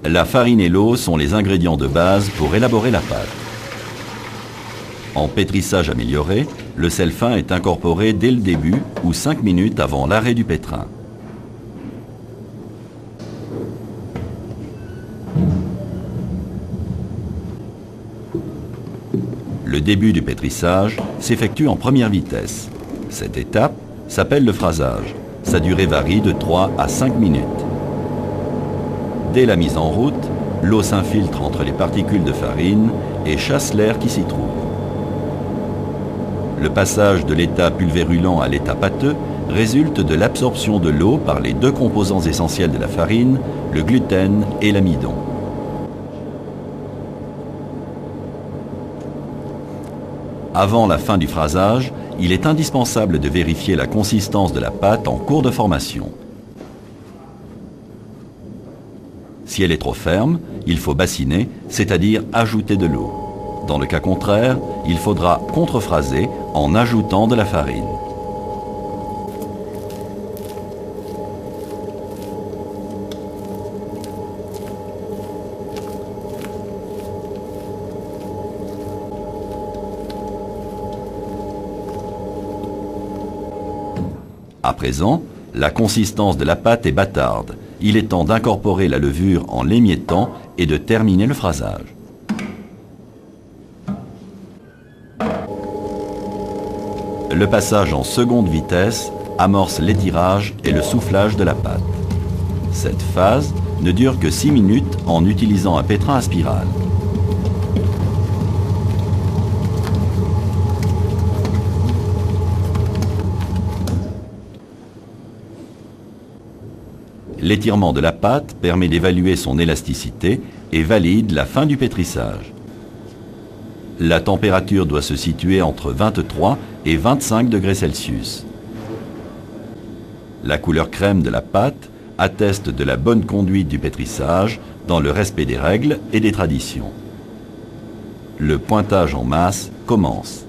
La farine et l'eau sont les ingrédients de base pour élaborer la pâte. En pétrissage amélioré, le sel fin est incorporé dès le début ou 5 minutes avant l'arrêt du pétrin. Le début du pétrissage s'effectue en première vitesse. Cette étape s'appelle le phrasage. Sa durée varie de 3 à 5 minutes. Dès la mise en route, l'eau s'infiltre entre les particules de farine et chasse l'air qui s'y trouve. Le passage de l'état pulvérulent à l'état pâteux résulte de l'absorption de l'eau par les deux composants essentiels de la farine, le gluten et l'amidon. Avant la fin du phrasage, il est indispensable de vérifier la consistance de la pâte en cours de formation. Si elle est trop ferme, il faut bassiner, c'est-à-dire ajouter de l'eau. Dans le cas contraire, il faudra contrefraser en ajoutant de la farine. À présent, la consistance de la pâte est bâtarde. Il est temps d'incorporer la levure en l'émiettant et de terminer le phrasage. Le passage en seconde vitesse amorce l'étirage et le soufflage de la pâte. Cette phase ne dure que 6 minutes en utilisant un pétrin à spirale. L'étirement de la pâte permet d'évaluer son élasticité et valide la fin du pétrissage. La température doit se situer entre 23 et 25 degrés Celsius. La couleur crème de la pâte atteste de la bonne conduite du pétrissage dans le respect des règles et des traditions. Le pointage en masse commence.